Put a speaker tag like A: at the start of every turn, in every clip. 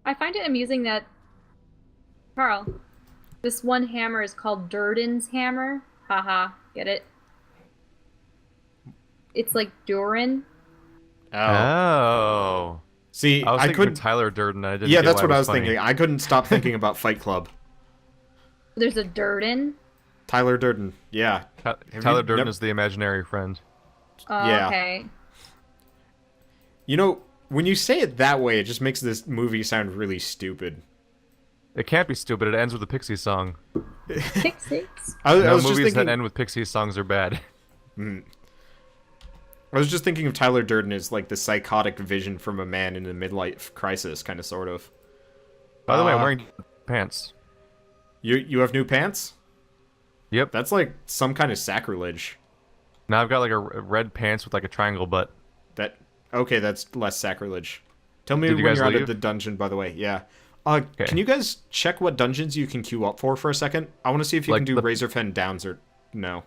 A: I find it amusing that Carl, this one hammer is called Durden's hammer. Haha, get it? It's like Durin.
B: Oh.
C: Oh.
B: See,
C: I was
B: I
C: thinking
B: couldn't.
C: Tyler Durden. I didn't
B: Yeah,
C: get
B: that's
C: why
B: what
C: it
B: I
C: was
B: was
C: funny.
B: thinking. I couldn't stop thinking about Fight Club.
A: There's a Durden.
B: Tyler Durden. Yeah.
C: Tyler Durden
B: nev-
C: is the imaginary friend.
A: Oh,
B: Yeah.
A: okay.
B: You know, when you say it that way, it just makes this movie sound really stupid.
C: It can't be stupid. It ends with a Pixie song.
A: Pixies.
B: I
C: No
B: was just
C: movies
B: thinking.
C: that end with Pixie songs are bad.
B: I was just thinking of Tyler Durden as like the psychotic vision from a man in a midlife crisis, kind of, sort of.
C: By the way, I'm wearing pants.
B: You have new pants?
C: Yep.
B: That's like some kind of sacrilege.
C: Now I've got like a red pants with like a triangle butt.
B: Okay, that's less sacrilege. Tell me
C: Did you
B: when
C: guys
B: you're out
C: leave?
B: of the dungeon, by the way. Yeah.
C: Okay.
B: Can you guys check what dungeons you can queue up for a second? I want to see if you
C: Like
B: can do
C: the-
B: Razorfen Downs or no.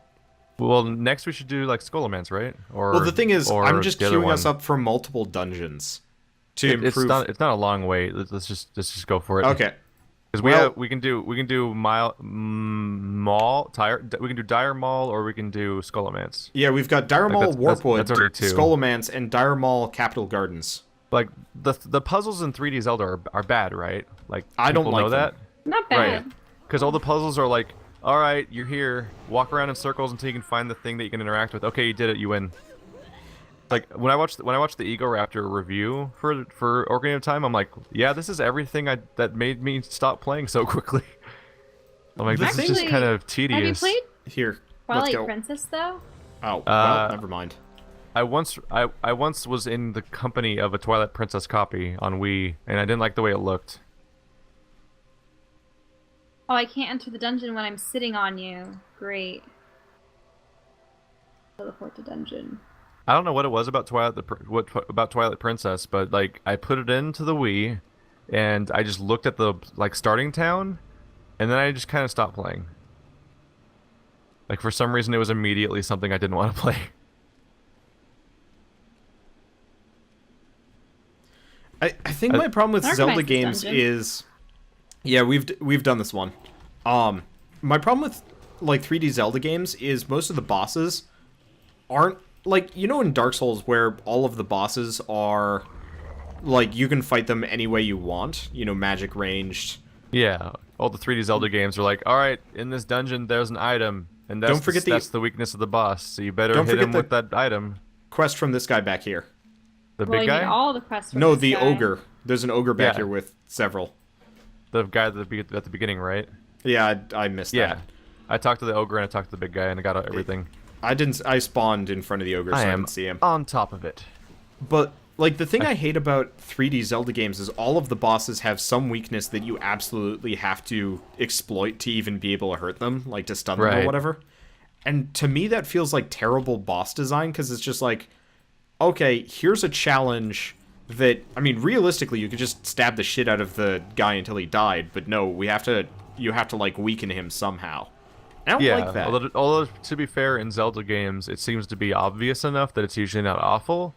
C: Well, next we should do like Skullomance, right? Or
B: Well, the thing is,
C: or
B: I'm just
C: the other
B: queuing us
C: one.
B: up for multiple dungeons to
C: It's
B: improve.
C: not a long wait. Let's just go for it.
B: Okay.
C: Because
B: Well-
C: we can do we can do Dire Maul or we can do Skullomance.
B: Yeah, we've got Dire Maul,
C: that's
B: Warpwood,
C: already two.
B: Skullomance, and Dire Maul Capital Gardens.
C: Like the puzzles in 3D Zelda are bad, right? Like
B: I don't
C: people
B: like
C: know
B: them.
C: that,
A: Not bad.
C: right? Because all the puzzles are like, all right, you're here, walk around in circles until you can find the thing that you can interact with. Okay, you did it, you win. Like when I watched the Ego Raptor review for Ocarina of Time, I'm like, yeah, this is everything that made me stop playing so quickly. I'm like, this is just
A: Actually,
C: kind of
A: Have you
C: tedious.
A: played
B: Here, let's
A: Twilight
B: go.
A: Princess though?
B: Oh, well, never mind.
C: I once was in the company of a Twilight Princess copy on Wii, and I didn't like the way it looked.
A: Oh, I can't enter the dungeon when I'm sitting on you. Great. Teleport to dungeon.
C: I don't know what it was about Twilight Princess, but like I put it into the Wii, and I just looked at the like starting town, and then I just kind of stopped playing. Like for some reason, it was immediately something I didn't want to play.
B: I think my problem with
A: Dark
B: Zelda
A: Knight's
B: games
A: dungeon.
B: is, yeah, we've done this one. My problem with like 3D Zelda games is most of the bosses aren't like, you know, in Dark Souls where all of the bosses are like you can fight them any way you want, you know, magic ranged.
C: Yeah, all the 3D Zelda games are like, all right, in this dungeon there's an item, and that's
B: Don't forget
C: that's the weakness of the boss, so you better
B: Don't
C: hit
B: forget
C: him
B: the-
C: with that item.
B: Quest from this guy back here.
C: The
A: Well,
C: big
A: you need
C: guy,
A: all the quests. from
B: No,
A: this
B: the
A: guy.
B: ogre. There's an ogre back
C: Yeah.
B: here with several.
C: the guy at the beginning, right?
B: Yeah, I missed
C: Yeah,
B: that.
C: I talked to the ogre and I talked to the big guy, and I got everything.
B: I spawned in front of the ogre, so I
C: I am
B: didn't see him.
C: on top of it.
B: But like the thing I hate about 3D Zelda games is all of the bosses have some weakness that you absolutely have to exploit to even be able to hurt them, like to stun them or
C: Right.
B: whatever. And to me that feels like terrible boss design because it's just like, okay, here's a challenge that, I mean, realistically you could just stab the shit out of the guy until he died, but no, you have to like weaken him somehow. I don't
C: Yeah,
B: like that.
C: although to be fair, in Zelda games, it seems to be obvious enough that it's usually not awful.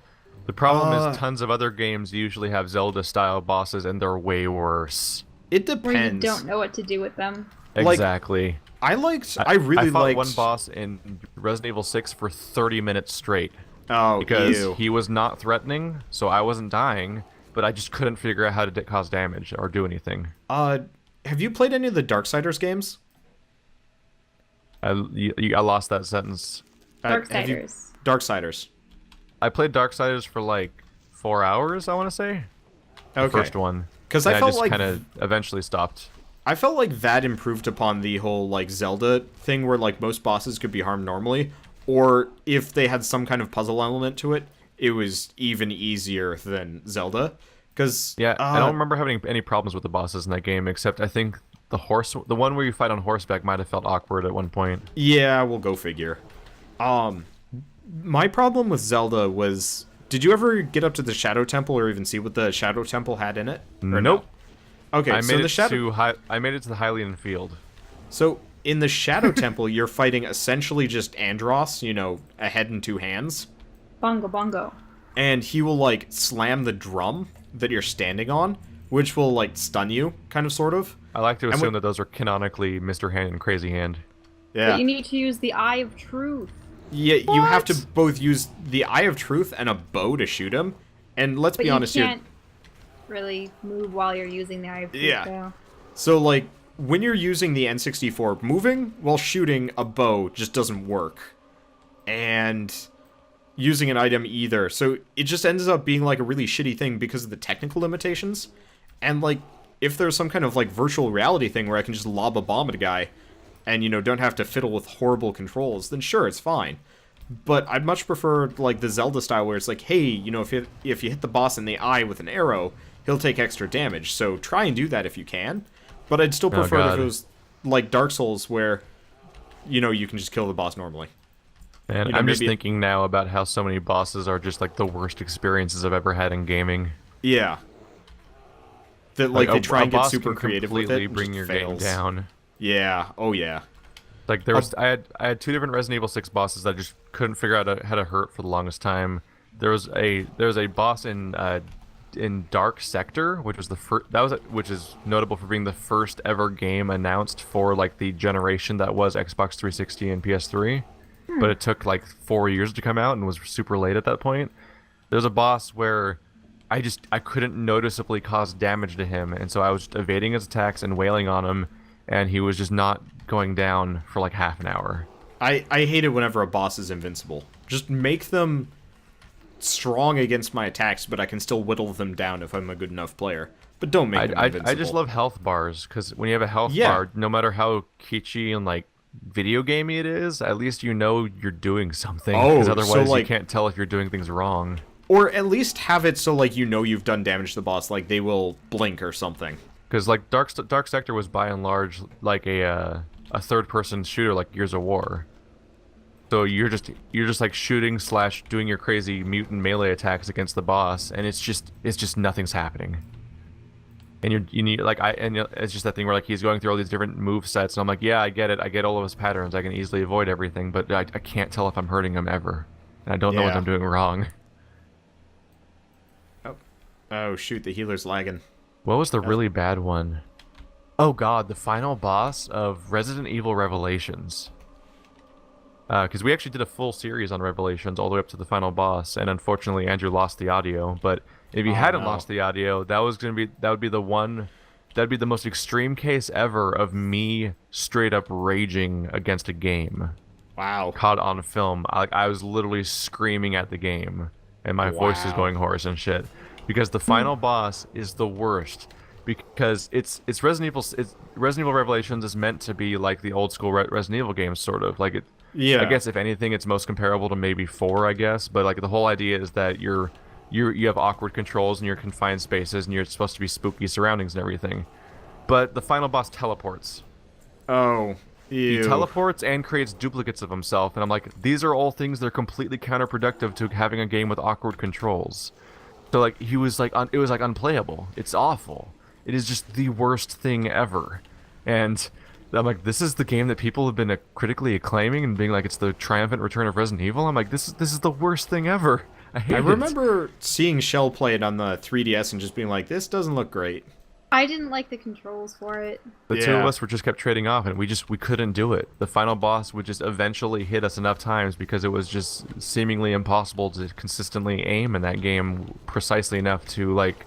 C: The problem is tons of other games usually have Zelda-style bosses, and they're way worse.
B: It
A: Where you
B: depends.
A: don't know what to do with them.
B: Like,
C: Exactly.
B: I really
C: fought
B: liked
C: one boss in Resident Evil 6 for 30 minutes straight
B: Oh,
C: because
B: ew.
C: he was not threatening, so I wasn't dying, but I just couldn't figure out how to cause damage or do anything.
B: Have you played any of the Darksiders games?
C: I lost that sentence.
B: Have you-
A: Darksiders.
B: Darksiders.
C: I played Darksiders for like 4 hours, I want to say.
B: Okay.
C: First one.
B: 'Cause
C: And
B: I felt
C: just
B: like-
C: kind of eventually stopped.
B: I felt like that improved upon the whole like Zelda thing where like most bosses could be harmed normally, or if they had some kind of puzzle element to it, it was even easier than Zelda. Because
C: Yeah, I don't remember having any problems with the bosses in that game, except I think the one where you fight on horseback might have felt awkward at one point.
B: Yeah, we'll go figure. My problem with Zelda was, did you ever get up to the Shadow Temple or even see what the Shadow Temple had in it? Or no?
C: Nope.
B: Okay,
C: I
B: so
C: made
B: the
C: it
B: Shadow.
C: I made it to the Hylian field.
B: So in the Shadow Temple, you're fighting essentially just Andross, you know, a head and two hands,
A: Bongo bongo.
B: and he will like slam the drum that you're standing on, which will like stun you, kind of, sort of.
C: I like to
B: And
C: assume that those are canonically Mr. Hand and Crazy Hand.
B: Yeah.
A: But you need to use the Eye of Truth.
B: Yeah, you have to
A: What?
B: both use the Eye of Truth and a bow to shoot him. And let's
A: But
B: be honest
A: you
B: here.
A: can't really move while you're using the Eye of Truth.
B: Yeah.
A: Though.
B: So, like, when you're using the N64, moving while shooting a bow just doesn't work. And using an item either. So it just ends up being, like, a really shitty thing because of the technical limitations. And, like, if there's some kind of, like, virtual reality thing where I can just lob a bomb at a guy and, you know, don't have to fiddle with horrible controls, then sure, it's fine. But I'd much prefer, like, the Zelda style where it's like, hey, you know, if you hit the boss in the eye with an arrow, he'll take extra damage. So try and do that if you can. But I'd still prefer it if it was like Dark Souls where, you know, you can just kill the boss normally.
C: And
B: you know,
C: I'm just thinking now about how so many bosses are just like the worst experiences I've ever had in gaming.
B: Yeah. That like they try and get
C: boss
B: super
C: can
B: creative with
C: completely
B: it. And
C: bring
B: just
C: your
B: fails.
C: game down.
B: Yeah. Oh yeah.
C: Like there was, I had 2 different Resident Evil 6 bosses that I just couldn't figure out how to hurt for the longest time. There was a boss in Dark Sector, which was which is notable for being the first ever game announced for like the generation that was Xbox 360 and PS3. But it took like 4 years to come out and was super late at that point. There's a boss where I couldn't noticeably cause damage to him, and so I was just evading his attacks and wailing on him, and he was just not going down for like half an hour.
B: I hate it whenever a boss is invincible. Just make them strong against my attacks, but I can still whittle them down if I'm a good enough player. But don't make them invincible.
C: I just love health bars, because when you have a health
B: Yeah.
C: bar, no matter how kitschy and like video gamey it is, at least you know you're doing something.
B: Oh,
C: Because
B: so,
C: otherwise
B: like-
C: you can't tell if you're doing things wrong.
B: Or at least have it so like you know you've done damage to the boss, like they will blink or something.
C: Because like Dark Sector was by and large like a third-person shooter like Gears of War. So you're just like shooting / doing your crazy mutant melee attacks against the boss, and it's just nothing's happening. And you need like it's just that thing where like he's going through all these different move sets, and I'm like, yeah, I get it, I get all of his patterns, I can easily avoid everything, but I can't tell if I'm hurting him ever, and I don't know what
B: Yeah.
C: I'm doing wrong.
B: Oh shoot, the healer's lagging.
C: What was the really bad one? Oh god, the final boss of Resident Evil Revelations. Because we actually did a full series on Revelations all the way up to the final boss, and unfortunately Andrew lost the audio. But if he hadn't
B: no.
C: lost the audio, that would be the most extreme case ever of me straight up raging against a game.
B: Wow.
C: Caught on film. I was literally screaming at the game, and my voice is
B: Wow.
C: going hoarse and shit. Because the final boss is the worst. Because it's Resident Evil Revelations is meant to be like the old school Resident Evil games, sort of like it.
B: Yeah.
C: I guess if anything, it's most comparable to maybe 4, I guess. But like the whole idea is that you have awkward controls and you're confined spaces and you're supposed to be spooky surroundings and everything. But the final boss teleports.
B: Oh. Ew.
C: He teleports and creates duplicates of himself, and I'm like, these are all things that are completely counterproductive to having a game with awkward controls. So like he was like it was like unplayable. It's awful. It is just the worst thing ever. And I'm like, this is the game that people have been critically acclaiming and being like, it's the triumphant return of Resident Evil. I'm like, this is the worst thing ever. I hate it.
B: remember seeing Shell play it on the 3DS and just being like, this doesn't look great.
A: I didn't like the controls for it.
C: The two of
B: Yeah.
C: us were just kept trading off, and we couldn't do it. The final boss would just eventually hit us enough times because it was just seemingly impossible to consistently aim in that game precisely enough to like.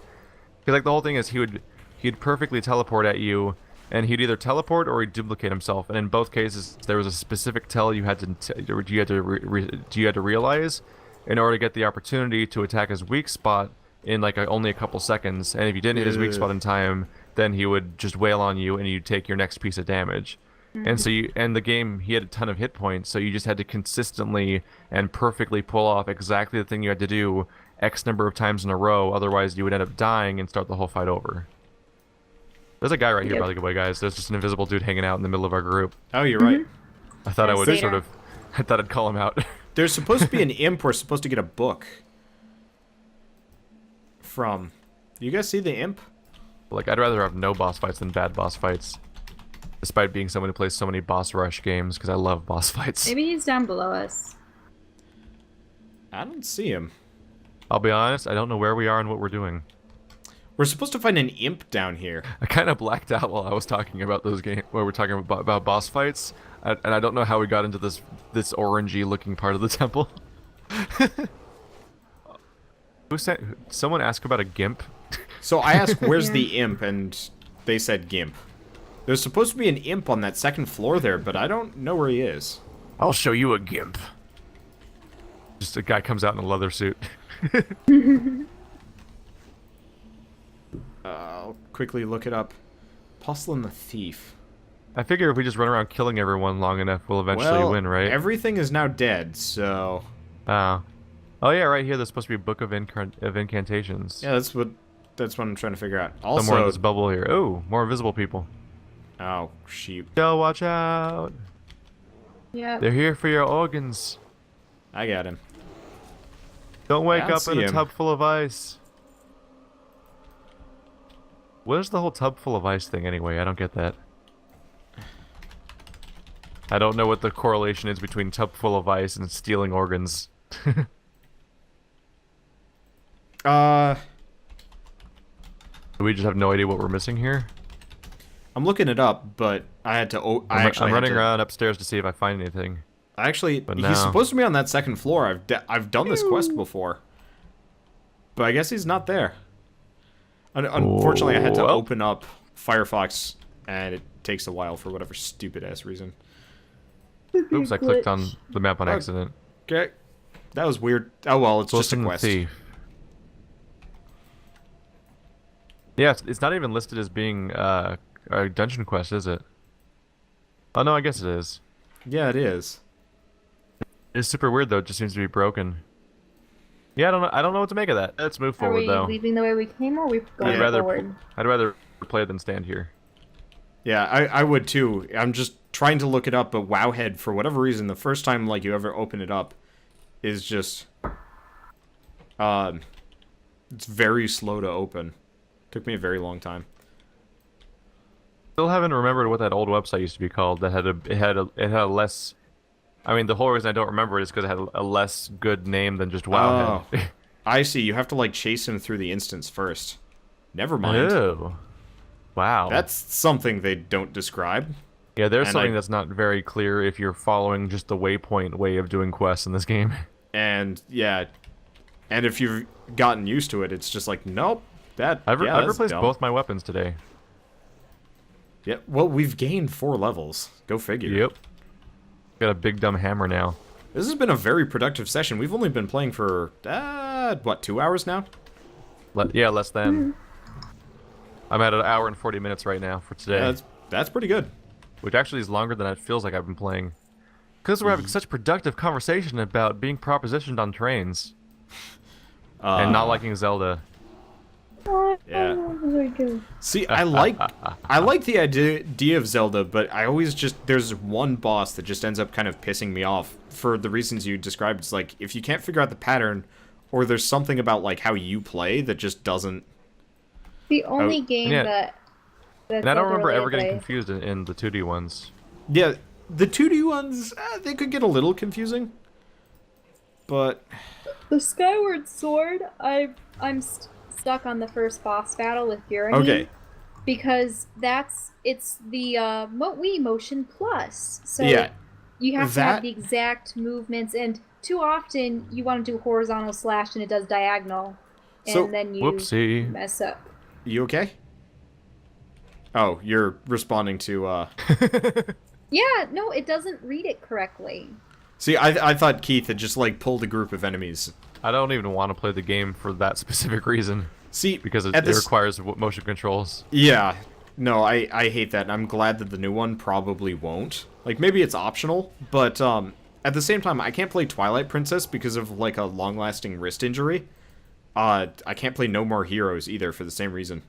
C: Because like the whole thing is he'd perfectly teleport at you, and he'd either teleport or he'd duplicate himself. And in both cases, there was a specific tell you had to realize in order to get the opportunity to attack his weak spot in like only a couple seconds. And if you didn't hit his weak spot in time, then he would just wail on you and you'd take your next piece of damage. And so the game, he had a ton of hit points, so you just had to consistently and perfectly pull off exactly the thing you had to do X number of times in a row, otherwise you would end up dying and start the whole fight over. There's a guy right here,
A: Yep.
C: by the way, guys. There's just an invisible dude hanging out in the middle of our group.
B: Oh, you're right.
C: I thought I would
A: Satyr.
C: I thought I'd call him out.
B: There's supposed to be an imp we're supposed to get a book from. You guys see the imp?
C: Like, I'd rather have no boss fights than bad boss fights. Despite being someone who plays so many boss rush games, because I love boss fights.
A: Maybe he's down below us.
B: I don't see him.
C: I'll be honest, I don't know where we are and what we're doing.
B: We're supposed to find an imp down here.
C: I kind of blacked out while I was talking about those games, where we're talking about boss fights, and I don't know how we got into this orangey looking part of the temple. Who said? Someone asked about a gimp.
B: So I asked, where's the imp? And they said gimp. There's supposed to be an imp on that second floor there, but I don't know where he is.
C: I'll show you a gimp. Just a guy comes out in a leather suit.
B: I'll quickly look it up. Postlin the Thief.
C: I figure if we just run around killing everyone long enough, we'll eventually win, right?
B: Everything is now dead, so...
C: Oh. Oh yeah, right here there's supposed to be a book of incantations.
B: Yeah, that's what I'm trying to figure out. Also,
C: somewhere in this bubble here. Oh, more invisible people.
B: Oh, sheep.
C: Yo, watch out!
A: Yeah.
C: They're here for your organs.
B: I got him.
C: Don't wake
B: I don't
C: up in
B: see
C: a
B: him.
C: tub full of ice. What is the whole tub full of ice thing anyway? I don't get that. I don't know what the correlation is between tub full of ice and stealing organs. Do we just have no idea what we're missing here?
B: I'm looking it up, but I had to.
C: I'm running around upstairs to see if I find anything.
B: Actually,
C: But
B: he's
C: no.
B: supposed to be on that second floor. I've done this quest before, but I guess he's not there. Unfortunately, I had to
C: Well.
B: open up Firefox, and it takes a while for whatever stupid ass reason.
C: Oops, I clicked on the map on accident.
B: Okay, that was weird. Oh well, it's just a
C: Postlin the
B: quest.
C: Thief. Yeah, it's not even listed as being a dungeon quest, is it? Oh no, I guess it is.
B: Yeah, it is.
C: It's super weird though. It just seems to be broken. Yeah, I don't know what to make of that. Let's move
A: Are
C: forward
A: we
C: though.
A: leaving the way we came, or are we going
C: I'd
A: forward?
C: rather play than stand here.
B: Yeah, I would too. I'm just trying to look it up, but Wowhead, for whatever reason, the first time like you ever open it up, is just it's very slow to open. Took me a very long time.
C: Still haven't remembered what that old website used to be called. That had a less. I mean, the whole reason I don't remember it is because it had a less good name than just Wowhead.
B: Oh, I see. You have to like chase him through the instance first. Never mind.
C: Oh. Wow.
B: That's something they don't describe.
C: Yeah, there's
B: and
C: something
B: I-
C: that's not very clear if you're following just the waypoint way of doing quests in this game.
B: And yeah, and if you've gotten used to it, it's just like nope.
C: I've
B: that's
C: replaced
B: dumb.
C: both my weapons today.
B: Yeah. Well, we've gained 4 levels. Go figure.
C: Yep. Got a big dumb hammer now.
B: This has been a very productive session. We've only been playing for what, 2 hours now?
C: Yeah, less than. I'm at 1 hour and 40 minutes right now for today,
B: Yeah, that's pretty good.
C: which actually is longer than it feels like I've been playing. Because we're having such productive conversation about being propositioned on trains and not liking Zelda.
B: Yeah.
A: Very good.
B: See, I like the idea of Zelda, but I always there's one boss that just ends up kind of pissing me off for the reasons you described. It's like if you can't figure out the pattern, or there's something about like how you play that just doesn't.
A: The only game
C: yeah.
A: that.
C: And I don't remember ever getting confused in the 2D ones.
B: Yeah, the 2D ones they could get a little confusing, but
A: The Skyward Sword, I'm stuck on the first boss battle with Burini.
B: okay.
A: Because it's the Wii Motion Plus. So
B: Yeah,
A: you have to
B: that-
A: have the exact movements, and too often you want to do horizontal slash and it does diagonal, and
B: So-
A: then you
C: Whoopsie.
A: mess up.
B: You okay? Oh, you're responding to.
A: Yeah, no, it doesn't read it correctly.
B: See, I thought Keith had just like pulled a group of enemies.
C: I don't even want to play the game for that specific reason.
B: See,
C: Because it
B: at this-
C: requires motion controls.
B: Yeah, no, I hate that, and I'm glad that the new one probably won't. Like, maybe it's optional, but at the same time, I can't play Twilight Princess because of, like, a long-lasting wrist injury. I can't play No More Heroes either for the same reason.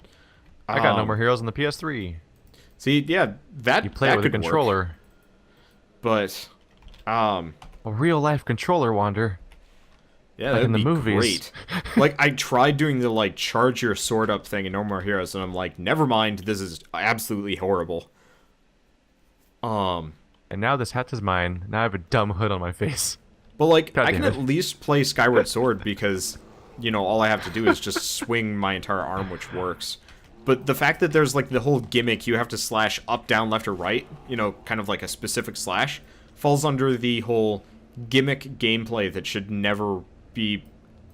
C: I got No More Heroes on the PS3.
B: See, yeah, that
C: You play
B: that
C: with a
B: could work,
C: controller.
B: but,
C: A real-life controller, Wander.
B: yeah,
C: Like
B: that'd
C: in the
B: be
C: movies.
B: great. Like, I tried doing the, like, charge your sword up thing in No More Heroes, and I'm like, never mind, this is absolutely horrible.
C: And now this hat is mine. Now I have a dumb hood on my face.
B: But, like,
C: God
B: I can
C: damn
B: at
C: it.
B: least play Skyward Sword because you know, all I have to do is just swing my entire arm, which works. But the fact that there's, like, the whole gimmick, you have to slash up, down, left, or right, you know, kind of like a specific slash, falls under the whole gimmick gameplay that should never be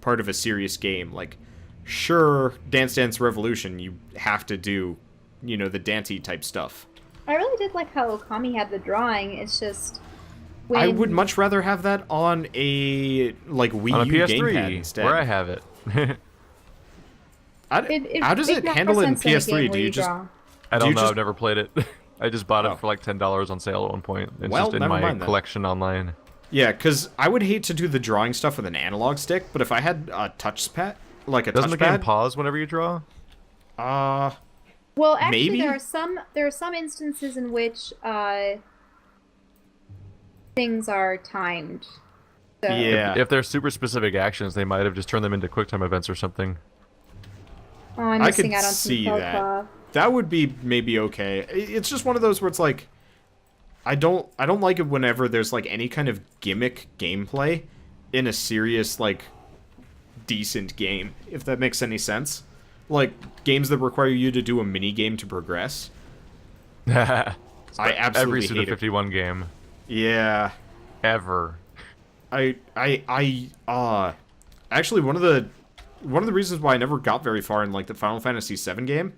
B: part of a serious game. Like, sure, Dance Dance Revolution, you have to do, you know, the dancey type stuff.
A: I really did like how Okami had the drawing. It's just when...
B: I would much rather have that on a, like, Wii U gamepad instead.
C: Where I have it.
B: How does it handle it in PS3? Do you just...
C: I don't know, I've never played it. I just bought it for like $10 on sale at one point. It's just in my collection online.
B: Yeah, because I would hate to do the drawing stuff with an analog stick, but if I had a touchpad, like a touchpad...
C: Doesn't the game pause whenever you draw?
A: Well, actually,
B: maybe?
A: there are some instances in which things are timed. So.
B: Yeah.
C: If they're super specific actions, they might have just turned them into QuickTime events or something.
A: Oh, I'm missing out on some Telclaw.
B: That would be maybe okay. It's just one of those where it's like, I don't like it whenever there's like any kind of gimmick gameplay in a serious, like, decent game, if that makes any sense. Like, games that require you to do a mini game to progress. I absolutely
C: every
B: hate
C: Suda 51 game.
B: Yeah.
C: Ever.
B: Actually, one of the reasons why I never got very far in, like, the Final Fantasy VII game,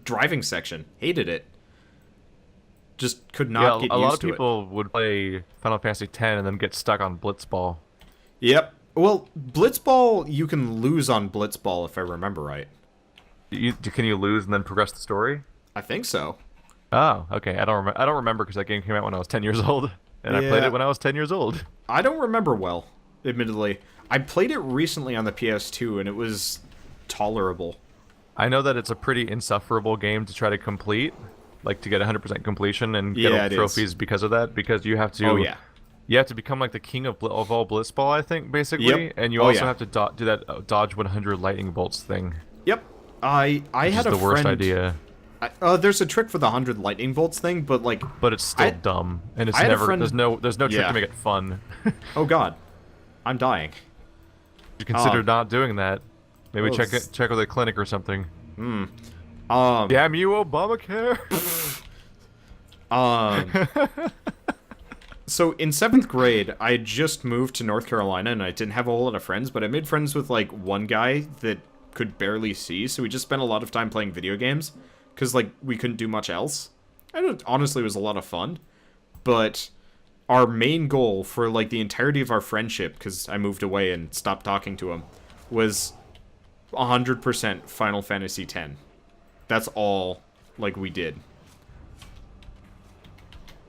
B: driving section, hated it. Just could not get used to it.
C: A lot of people would play Final Fantasy X and then get stuck on Blitzball.
B: Yep. Well, Blitzball, you can lose on Blitzball if I remember right.
C: Can you lose and then progress the story?
B: I think so.
C: Oh, okay. I don't remember because that game came out when I was 10 years old, and I played it when I was 10 years old.
B: I don't remember well, admittedly. I played it recently on the PS2, and it was tolerable.
C: I know that it's a pretty insufferable game to try to complete, like to get 100% completion and get all the trophies because of that, because you have to...
B: Oh, yeah.
C: You have to become like the king of all Blitzball, I think, basically. Yep. And you also have to do that dodge 100 lightning bolts thing.
B: Yep. I had a friend...
C: the worst idea.
B: There's a trick for the 100 lightning bolts thing, but like...
C: But it's still dumb, and it's never... There's no trick to make it fun.
B: Oh god. I'm dying.
C: You consider not doing that. Maybe check with a clinic or something. Damn you, Obamacare!
B: So in 7th grade, I had just moved to North Carolina, and I didn't have a whole lot of friends, but I made friends with, like, one guy that could barely see, so we just spent a lot of time playing video games, because, like, we couldn't do much else. And it honestly was a lot of fun, but our main goal for, like, the entirety of our friendship, because I moved away and stopped talking to him, was 100% Final Fantasy X. That's all, like, we did.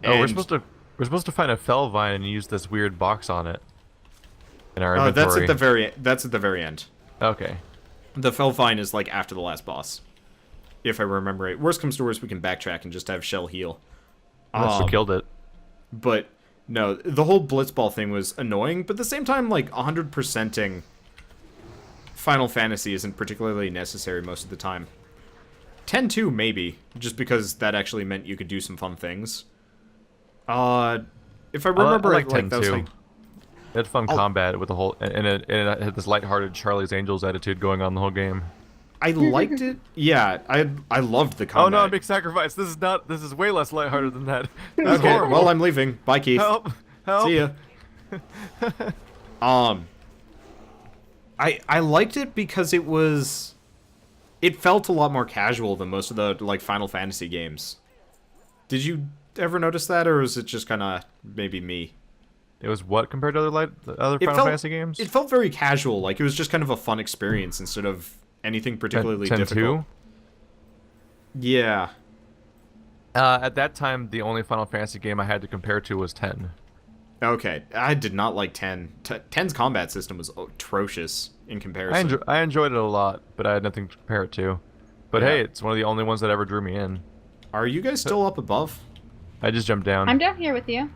C: Oh, we're supposed to find a fell vine and use this weird box on it in our inventory.
B: That's at the very end.
C: Okay.
B: The fell vine is like after the last boss, if I remember right. Worst comes to worst, we can backtrack and just have Shell heal.
C: Unless we killed it.
B: But no, the whole Blitzball thing was annoying. But at the same time, like 100%ing Final Fantasy isn't particularly necessary most of the time. 10-2 maybe, just because that actually meant you could do some fun things. If I remember,
C: I like 10-2. It had fun combat with the whole, and it had this lighthearted Charlie's Angels attitude going on the whole game.
B: I liked it. Yeah, I loved the combat.
C: Oh no, I'm being sacrificed. This is way less lighthearted than that.
B: Okay, well I'm leaving. Bye, Keith.
C: Help!
B: See ya. I liked it because it felt a lot more casual than most of the like Final Fantasy games. Did you ever notice that, or is it just kind of maybe me?
C: It was what compared to other Final Fantasy games?
B: It felt very casual, like it was just kind of a fun experience instead of anything particularly difficult. Yeah.
C: At that time, the only Final Fantasy game I had to compare to was 10.
B: Okay, I did not like 10. 10's combat system was atrocious in comparison.
C: I enjoyed it a lot, but I had nothing to compare it to. But hey, it's one of the only ones that ever drew me in.
B: Are you guys still up above?
C: I just jumped down.
A: I'm down here with you.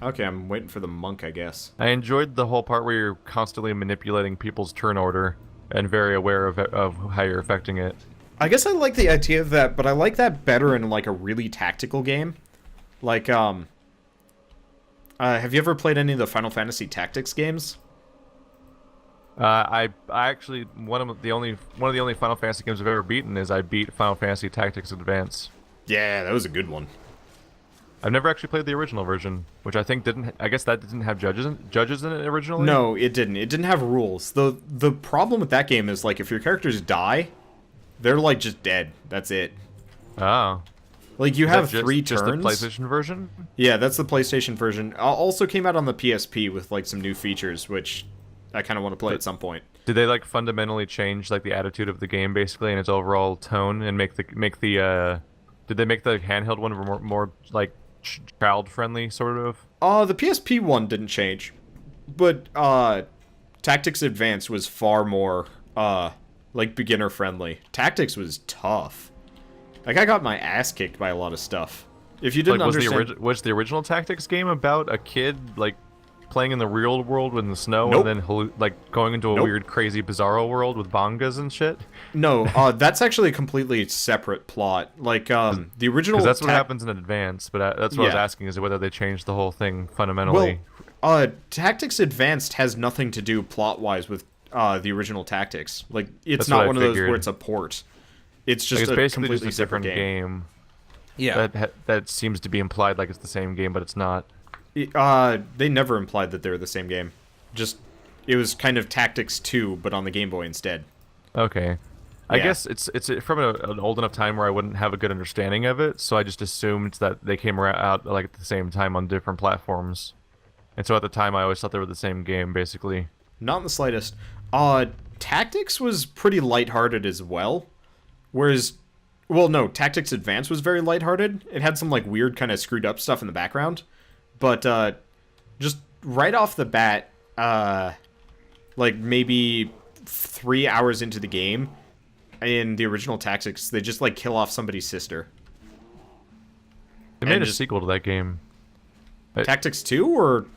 B: Okay, I'm waiting for the monk, I guess.
C: I enjoyed the whole part where you're constantly manipulating people's turn order and very aware of how you're affecting it.
B: I guess I like the idea of that, but I like that better in like a really tactical game. Like, have you ever played any of the Final Fantasy Tactics games?
C: I actually one of the only Final Fantasy games I've ever beaten is I beat Final Fantasy Tactics Advance.
B: Yeah, that was a good one.
C: I've never actually played the original version, which I think didn't. I guess that didn't have judges in it originally.
B: No, it didn't. It didn't have rules. The problem with that game is like if your characters die, they're like just dead. That's it.
C: Oh.
B: Like you have three
C: just
B: turns.
C: the PlayStation version?
B: Yeah, that's the PlayStation version. Also came out on the PSP with like some new features, which I kind of want to play at some point.
C: Did they like fundamentally change like the attitude of the game basically and its overall tone and make the did they make the handheld one more like child friendly sort of?
B: The PSP one didn't change, but Tactics Advanced was far more like beginner friendly. Tactics was tough. Like I got my ass kicked by a lot of stuff. If you didn't understand,
C: was the original Tactics game about a kid like playing in the real world in the snow
B: Nope.
C: and then like going into a
B: Nope.
C: weird crazy bizarro world with bongas and shit?
B: No, that's actually a completely separate plot. Like the original.
C: Because that's what happens in Advance, but that's what I was asking is whether they changed the whole thing fundamentally.
B: Well, Tactics Advanced has nothing to do plot-wise with the original Tactics. Like it's
C: That's
B: not
C: what I
B: one of those
C: figured.
B: where it's a port. It's just
C: Like, it's
B: a
C: basically
B: completely
C: just a different
B: separate
C: game.
B: Yeah.
C: That seems to be implied like it's the same game, but it's not.
B: They never implied that they were the same game. Just it was kind of Tactics 2, but on the Game Boy instead.
C: Okay. I
B: Yeah.
C: guess it's from an old enough time where I wouldn't have a good understanding of it, so I just assumed that they came out like at the same time on different platforms. And so at the time, I always thought they were the same game, basically.
B: Not in the slightest. Tactics was pretty lighthearted as well. Whereas, well, no, Tactics Advance was very lighthearted. It had some like weird kind of screwed up stuff in the background. But just right off the bat, like maybe 3 hours into the game, in the original Tactics, they just like kill off somebody's sister.
C: They made a sequel to that game.
B: Tactics 2 or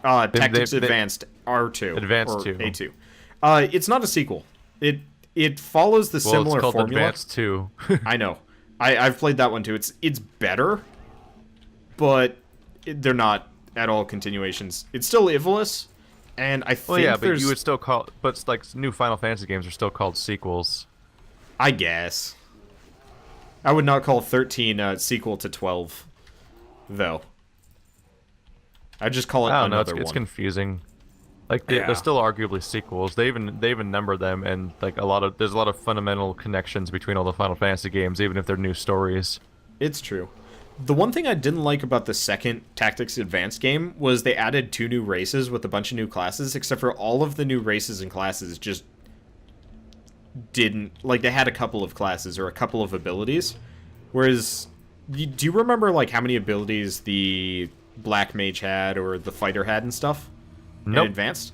B: Tactics Advanced R2?
C: Advanced
B: or
C: 2.
B: A2. It's not a sequel. It follows the similar
C: it's called
B: formula.
C: Advanced 2.
B: I know. I've played that one too. It's better, but they're not at all continuations. It's still Ivalice, and I think
C: Well, yeah, but
B: there's...
C: you would still call, but it's like new Final Fantasy games are still called sequels.
B: I guess. I would not call 13 a sequel to 12, though. I'd just call it
C: I don't know.
B: another
C: It's
B: one.
C: confusing. Like
B: Yeah.
C: they're still arguably sequels. They even number them, and like there's a lot of fundamental connections between all the Final Fantasy games, even if they're new stories.
B: It's true. The one thing I didn't like about the second Tactics Advanced game was they added 2 new races with a bunch of new classes, except for all of the new races and classes just didn't... Like, they had a couple of classes or a couple of abilities. Whereas, do you remember, like, how many abilities the Black Mage had or the Fighter had and stuff?
C: Nope.
B: In Advanced?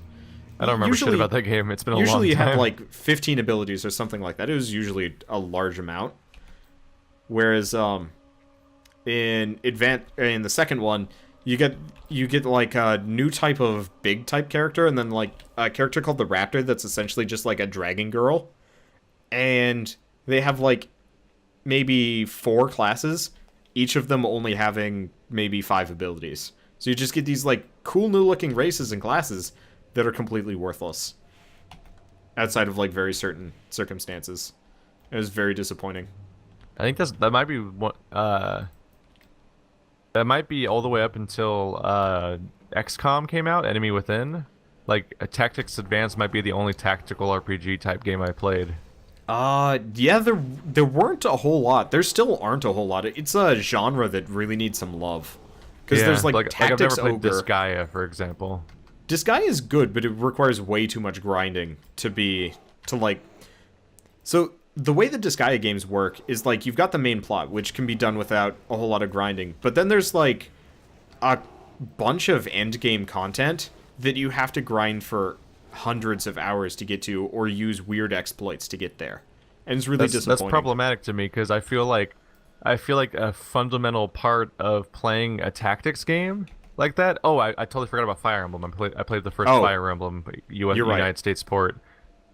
C: I don't remember shit about that game. It's been a long time.
B: Usually you have, like, 15 abilities or something like that. It was usually a large amount. Whereas, in the second one, you get like a new type of big type character, and then like a character called the Raptor that's essentially just like a dragon girl, and they have like maybe 4 classes, each of them only having maybe 5 abilities. So you just get these like cool new looking races and classes that are completely worthless outside of like very certain circumstances. It was very disappointing.
C: I think that might be what that might be all the way up until XCOM came out, Enemy Within. Like a Tactics Advance might be the only tactical RPG type game I played.
B: Yeah, there weren't a whole lot. There still aren't a whole lot. It's a genre that really needs some love. Because there's like Tactics
C: I've never played
B: Ogre.
C: Disgaea, for example.
B: Disgaea is good, but it requires way too much grinding So the way the Disgaea games work is like you've got the main plot, which can be done without a whole lot of grinding. But then there's like a bunch of end game content that you have to grind for hundreds of hours to get to, or use weird exploits to get there. And it's really disappointing.
C: That's problematic to me because I feel like a fundamental part of playing a tactics game like that. Oh, I totally forgot about Fire Emblem. I played the first Fire Emblem United States port.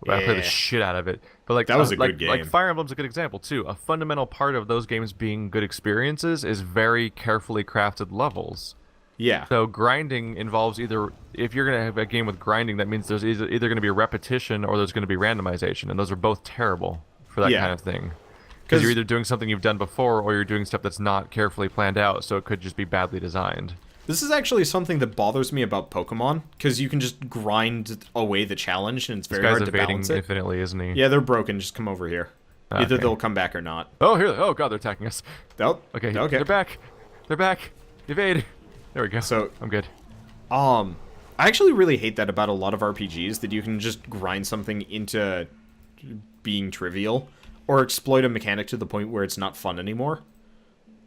C: I played the shit out of it. But like
B: that was a good game.
C: Like Fire Emblem's a good example too. A fundamental part of those games being good experiences is very carefully crafted levels.
B: Yeah.
C: So grinding involves either, if you're going to have a game with grinding, that means there's either going to be repetition or there's going to be randomization, and those are both terrible for that kind of thing. Because you're either doing something you've done before or you're doing stuff that's not carefully planned out, so it could just be badly designed.
B: This is actually something that bothers me about Pokemon, because you can just grind away the challenge, and it's very hard to balance it.
C: Infinitely, isn't he?
B: Yeah, they're broken. Just come over here.
C: Okay.
B: Either they'll come back or not.
C: Oh, here! Oh god, they're attacking us.
B: Oh,
C: okay.
B: Okay.
C: They're back. Evade. There we go.
B: So
C: I'm good.
B: I actually really hate that about a lot of RPGs, that you can just grind something into being trivial, or exploit a mechanic to the point where it's not fun anymore.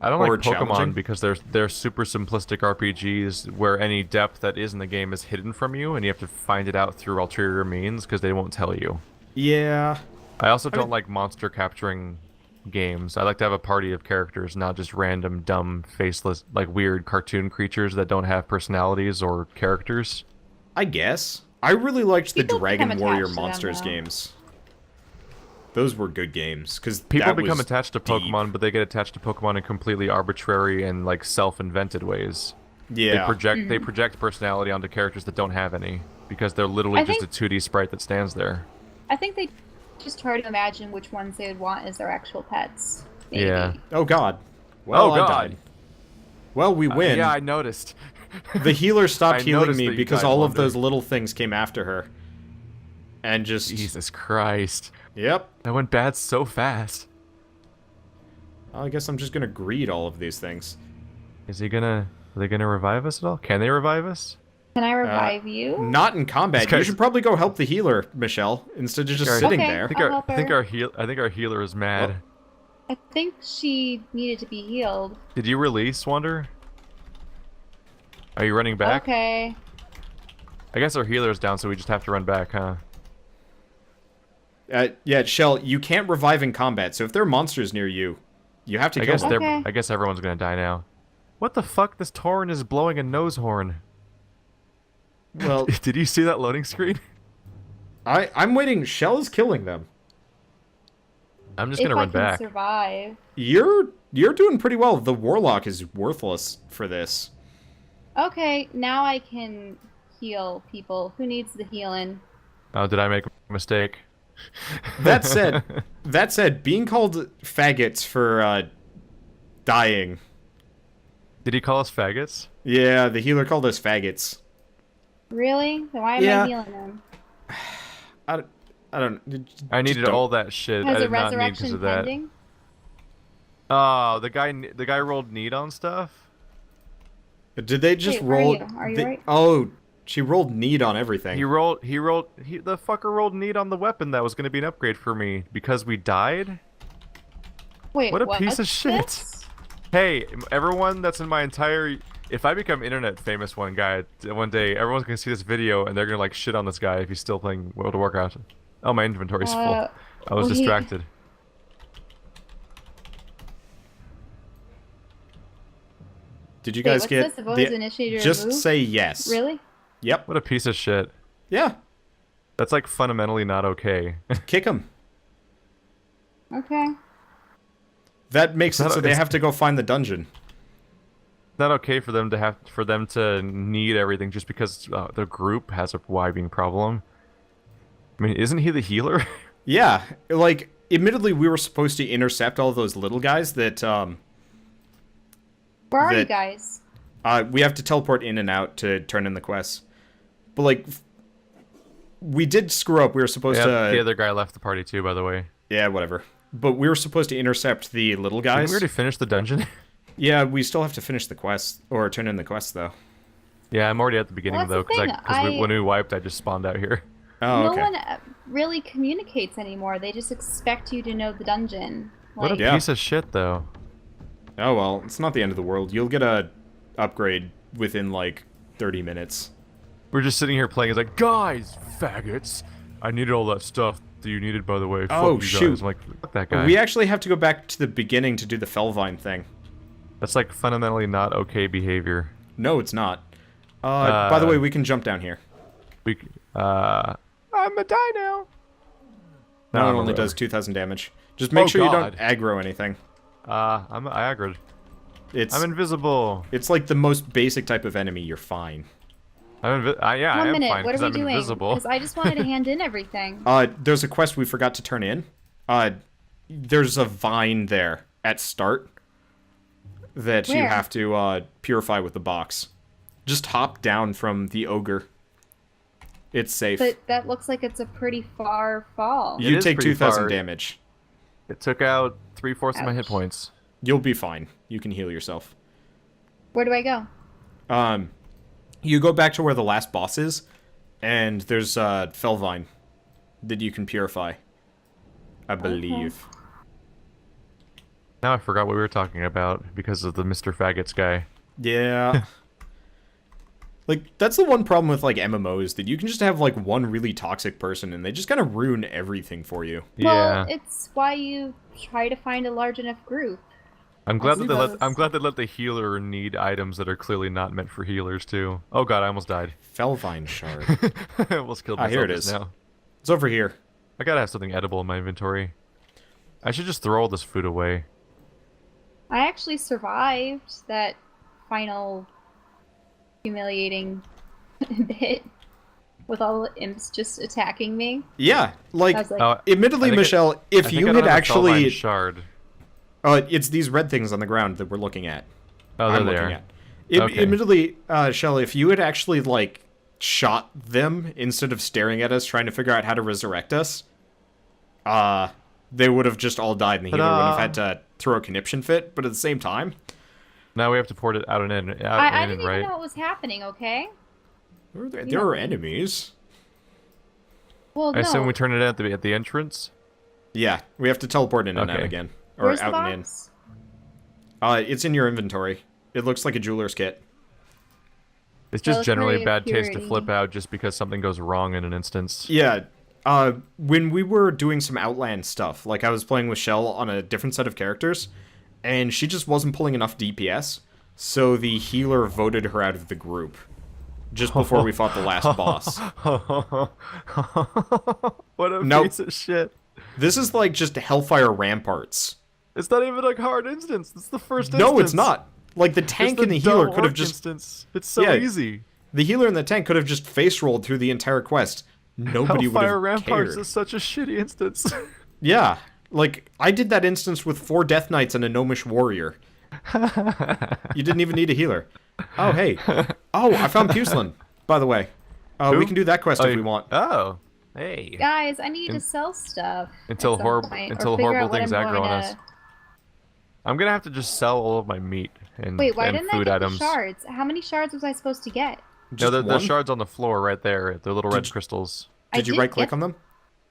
C: I don't like Pokemon because they're super simplistic RPGs where any depth that is in the game is hidden from you, and you have to find it out through ulterior means because they won't tell you.
B: Yeah.
C: I also don't like monster capturing games. I like to have a party of characters, not just random, dumb, faceless, like weird cartoon creatures that don't have personalities or characters.
B: I guess. I really liked the Dragon Warrior
A: them,
B: Monsters games. Those were good games, because
C: people become attached to Pokemon, but they get attached to Pokemon in completely arbitrary and like self-invented ways.
B: Yeah.
C: They project personality onto characters that don't have any because they're literally just a 2D sprite that stands there.
A: I think they just try to imagine which ones they would want as their actual pets. Maybe.
C: Yeah.
B: Oh god. Well,
C: oh god.
B: I died. Well, we win.
C: Yeah, I noticed.
B: The healer stopped healing me because all of
C: Wander.
B: those little things came after her. And just...
C: Jesus Christ.
B: Yep.
C: That went bad so fast.
B: Well, I guess I'm just gonna greed all of these things.
C: Is he gonna... Are they gonna revive us at all? Can they revive us?
A: Can I revive you?
B: Not in combat. You should probably go help the healer, Michelle, instead of just sitting there.
C: I think our healer is mad.
A: I think she needed to be healed.
C: Did you release, Wander? Are you running back?
A: Okay.
C: I guess our healer is down, so we just have to run back, huh?
B: Yeah, Shell, you can't revive in combat, so if there are monsters near you, you have to kill them.
C: I guess everyone's gonna die now. What the fuck? This Tauren is blowing a nose horn.
B: Well,
C: did you see that loading screen?
B: I'm waiting. Shell is killing them.
C: I'm just gonna run back.
A: Survive.
B: You're doing pretty well. The Warlock is worthless for this.
A: Okay, now I can heal people. Who needs the healing?
C: Oh, did I make a mistake?
B: That said, being called faggots for dying.
C: Did he call us faggots?
B: Yeah, the healer called us faggots.
A: Really? Then why am I healing them?
B: I don't.
C: I needed all that shit.
A: Has
C: I did not need because of that.
A: Pending?
C: Oh, the guy rolled need on stuff.
B: Did they just roll?
A: Are you right?
B: Oh, she rolled need on everything.
C: The fucker rolled need on the weapon that was going to be an upgrade for me because we died.
A: Wait,
C: what a piece of shit!
A: This?
C: Hey, everyone that's in my entire... If I become internet famous one day, everyone's gonna see this video and they're gonna like shit on this guy if he's still playing World of Warcraft. Oh, my inventory's full. I was distracted.
B: Did you guys get just
A: remove?
B: say yes?
A: Really?
B: Yep.
C: What a piece of shit.
B: Yeah.
C: That's like fundamentally not okay.
B: Kick him.
A: Okay.
B: That makes it so they have to go find the dungeon.
C: Not okay for them to need everything just because the group has a vibing problem. I mean, isn't he the healer?
B: Yeah, like admittedly, we were supposed to intercept all those little guys that.
A: Where are you guys?
B: We have to teleport in and out to turn in the quests, but like, we did screw up. We were supposed to.
C: The other guy left the party too, by the way.
B: Yeah, whatever. But we were supposed to intercept the little guys.
C: Didn't we already finish the dungeon?
B: Yeah, we still have to finish the quest, or turn in the quest, though.
C: Yeah, I'm already at the beginning, though, because when we wiped, I just spawned out here.
B: Oh, okay.
A: No one really communicates anymore. They just expect you to know the dungeon.
C: What a piece of shit, though.
B: Oh, well, it's not the end of the world. You'll get a upgrade within, like, 30 minutes.
C: We're just sitting here playing. It's like, guys, faggots, I needed all that stuff that you needed, by the way.
B: Oh,
C: fuck you
B: shoot.
C: guys. I'm like, fuck that guy.
B: We actually have to go back to the beginning to do the Felvine thing.
C: That's like fundamentally not okay behavior.
B: No, it's not. By the way, we can jump down here.
C: I'm a die now.
B: No, it only does 2,000 damage. Just make sure you don't aggro anything.
C: I aggroed.
B: It's
C: I'm invisible.
B: it's like the most basic type of enemy. You're fine.
C: Yeah, I
A: One
C: am
A: minute,
C: fine
A: what are
C: because
A: we
C: I'm
A: doing?
C: invisible.
A: Because I just wanted to hand in everything.
B: There's a quest we forgot to turn in. There's a vine there at start that you
A: Where?
B: have to purify with the box. Just hop down from the ogre. It's safe.
A: But that looks like it's a pretty far fall.
C: It
B: You
C: is
B: take
C: pretty
B: 2,000
C: far.
B: damage.
C: It took out 3/4 of my hit
A: Ouch.
C: points.
B: You'll be fine. You can heal yourself.
A: Where do I go?
B: You go back to where the last boss is, and there's a Felvine that you can purify. I believe.
C: Now I forgot what we were talking about because of the Mr. Faggots guy.
B: Yeah. Like, that's the one problem with, like, MMOs, that you can just have, like, one really toxic person, and they just kind of ruin everything for you.
A: Well,
C: Yeah.
A: it's why you try to find a large enough group.
C: I'm glad that
A: suppose.
C: I'm glad they let the healer need items that are clearly not meant for healers too. Oh god, I almost died.
B: Felvine shard.
C: I almost killed
B: Ah,
C: myself
B: here it
C: just
B: is.
C: now.
B: It's over here.
C: I gotta have something edible in my inventory. I should just throw all this food away.
A: I actually survived that final humiliating bit with all the imps just attacking me.
B: Yeah, like,
A: I was like,
C: Oh,
B: admittedly,
C: I think
B: Michelle,
C: I
B: if
C: think
B: you
C: I
B: had
C: don't have a Felvine
B: actually...
C: shard.
B: it's these red things on the ground that we're looking at.
C: Oh, there
B: I'm
C: they
B: looking
C: are.
B: at.
C: Okay.
B: Admittedly, Shelley, if you had actually, like, shot them instead of staring at us trying to figure out how to resurrect us, they would have just all died, and the healer wouldn't have had to throw a conniption fit, but at the same time...
C: Now we have to port it out and in,
A: I
C: and
A: didn't
C: in, right?
A: even know what was happening, okay?
B: There are enemies.
A: Well,
C: I assume
A: no.
C: we turn it at the entrance.
B: Yeah, we have to teleport in and out
C: Okay.
B: again. Or
A: Where's the
B: out and in.
A: box?
B: It's in your inventory. It looks like a jeweler's kit.
C: It's just
A: Reliquary
C: generally
A: of
C: bad taste to
A: purity.
C: flip out just because something goes wrong in an instance.
B: Yeah, when we were doing some Outland stuff, like I was playing with Shell on a different set of characters, and she just wasn't pulling enough DPS, so the healer voted her out of the group. Just before we fought the last boss.
C: What a
B: Nope.
C: piece of shit.
B: This is like just Hellfire Ramparts.
C: It's not even a hard instance. It's the first instance.
B: No, it's not. Like, the
C: It's
B: tank and the healer could have
C: orc
B: just...
C: instance. It's so
B: Yeah.
C: easy.
B: The healer and the tank could have just face-rolled through the entire quest. Nobody would
C: Hellfire
B: have
C: Ramparts
B: cared.
C: is such a shitty instance.
B: Yeah. Like, I did that instance with 4 Death Knights and a Gnomish Warrior. You didn't even need a healer. Oh, hey. Oh, I found Pucelin, by the way.
C: Who?
B: We can do that quest if we want.
C: Oh, hey.
A: Guys, I need to sell stuff.
C: Until
A: at some
C: horrible-
A: point, or
C: until
A: figure
C: horrible
A: out what
C: things
A: I'm
C: aggro
A: going
C: on
A: to-
C: us. I'm gonna have to just sell all of my meat and,
A: Wait, why
C: and
A: didn't I
C: food
A: get
C: items.
A: the shards? How many shards was I supposed to get?
C: No,
B: Just
C: the
B: one?
C: shards on the floor right there. They're little red
B: Did-
C: crystals.
A: I
B: Did you
A: did
B: right-click
A: get-
B: on them?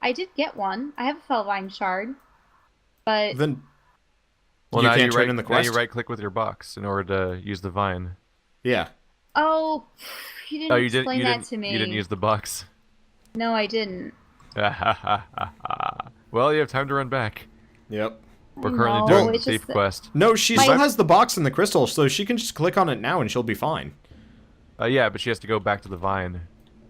A: I did get one. I have a Felvine shard. But
B: Then
C: Well,
B: you
C: now
B: can't
C: you
B: turn in the
C: now
B: quest?
C: you right-click with your box in order to use the vine.
B: Yeah.
A: oh, you didn't
C: Oh, you didn't.
A: explain
C: You
A: that
C: didn't.
A: to me.
C: You didn't use the box.
A: No, I didn't.
C: Well, you have time to run back.
B: Yep.
C: We're
A: I
C: currently
A: know,
C: doing the
A: it's just
C: thief
A: that-
C: quest.
B: No, she
A: My-
B: still has the box and the crystal, so she can just click on it now and she'll be fine.
C: Yeah, but she has to go back to the vine.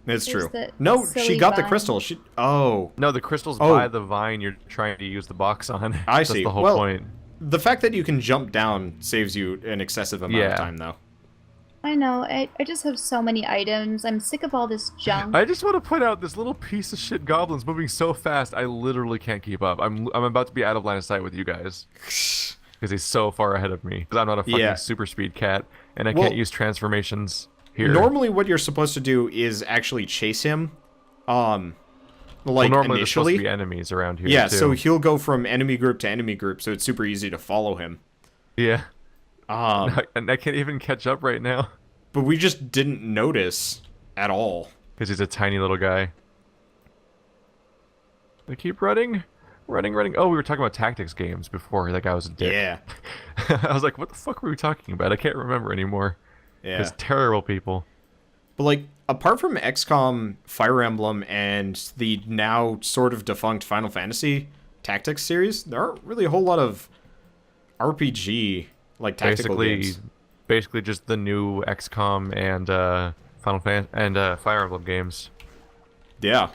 B: It's
A: There's
B: true.
A: that
B: No, she
A: silly
B: got the
A: vine.
B: crystal. Oh.
C: No, the crystal's
B: Oh.
C: by the vine you're trying to use the box on.
B: I
C: That's
B: see.
C: the whole
B: Well,
C: point.
B: The fact that you can jump down saves you an excessive amount
C: Yeah.
B: of time, though.
A: I know. I just have so many items. I'm sick of all this junk.
C: I just want to point out this little piece of shit goblin's moving so fast I literally can't keep up. I'm about to be out of line of sight with you guys. Because he's so far ahead of me. Because I'm not a fucking
B: Yeah.
C: super speed cat, and I
B: Well,
C: can't use transformations here.
B: Normally, what you're supposed to do is actually chase him.
C: Well,
B: Like,
C: normally there's supposed
B: initially.
C: to be enemies around here
B: Yeah,
C: too.
B: so he'll go from enemy group to enemy group, so it's super easy to follow him.
C: Yeah.
B: Um,
C: And I can't even catch up right now.
B: but we just didn't notice at all.
C: Because he's a tiny little guy. They keep running. Running. Oh, we were talking about tactics games before. That guy was a dick.
B: Yeah.
C: I was like, what the fuck were we talking about? I can't remember anymore.
B: Yeah.
C: It's terrible people.
B: But, like, apart from XCOM, Fire Emblem, and the now sort of defunct Final Fantasy Tactics series, there aren't really a whole lot of RPG, like, tactical games.
C: Basically just the new XCOM and Fire Emblem games.
B: Yeah.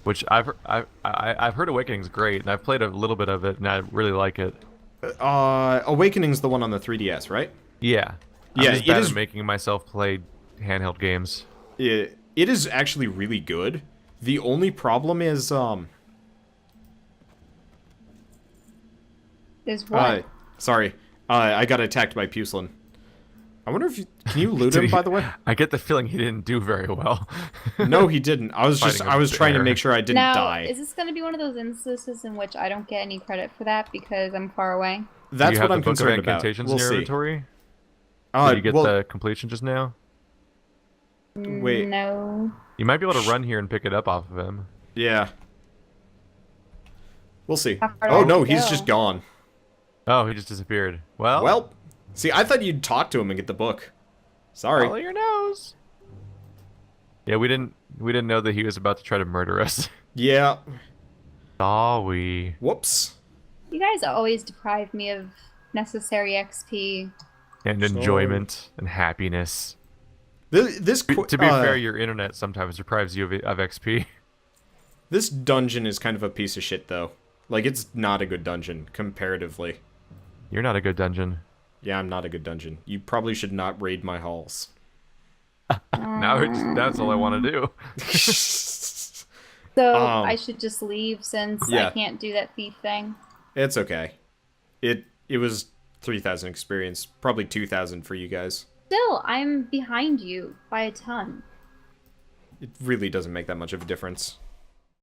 C: Which I've heard Awakening's great, and I've played a little bit of it, and I really like it.
B: Awakening's the one on the 3DS, right?
C: Yeah.
B: Yeah,
C: I'm just
B: it
C: bad
B: is.
C: at making myself play handheld games.
B: It is actually really good. The only problem is
A: Is what?
B: sorry. I got attacked by Pucelin. I wonder if can you loot
C: Did
B: him,
C: he-
B: by the way?
C: I get the feeling he didn't do very well.
B: No, he didn't. I was
C: Fighting
B: I was
C: a
B: trying to
C: bear.
B: make sure I didn't
A: Now,
B: die.
A: is this going to be one of those instances in which I don't get any credit for that because I'm far away?
B: That's
C: Do you
B: what
C: have
B: I'm
C: the Book of
B: concerned about.
C: Incantations
B: We'll
C: in your
B: see.
C: inventory?
B: Uh,
C: Did you get
B: well,
C: the completion just now?
B: Wait.
A: No.
C: You might be able to run here and pick it up off of him.
B: yeah. We'll see.
A: How far do I
B: Oh
A: have
B: no,
A: to
B: he's
A: go?
B: just gone.
C: Oh, he just disappeared. Well,
B: Well, see, I thought you'd talk to him and get the book. Sorry.
C: follow your nose. Yeah, we didn't know that he was about to try to murder us.
B: Yeah.
C: Sorry.
B: Whoops.
A: You guys always deprive me of necessary XP.
C: And
B: Sorry.
C: enjoyment and happiness.
B: This
C: To be fair, your internet sometimes deprives you of XP.
B: This dungeon is kind of a piece of shit, though. Like, it's not a good dungeon, comparatively.
C: You're not a good dungeon.
B: Yeah, I'm not a good dungeon. You probably should not raid my halls.
C: That's all I want to do.
A: So I should just leave since
B: yeah.
A: I can't do that thief thing.
B: It's okay. It was 3,000 experience, probably 2,000 for you guys.
A: Still, I'm behind you by a ton.
B: It really doesn't make that much of a difference.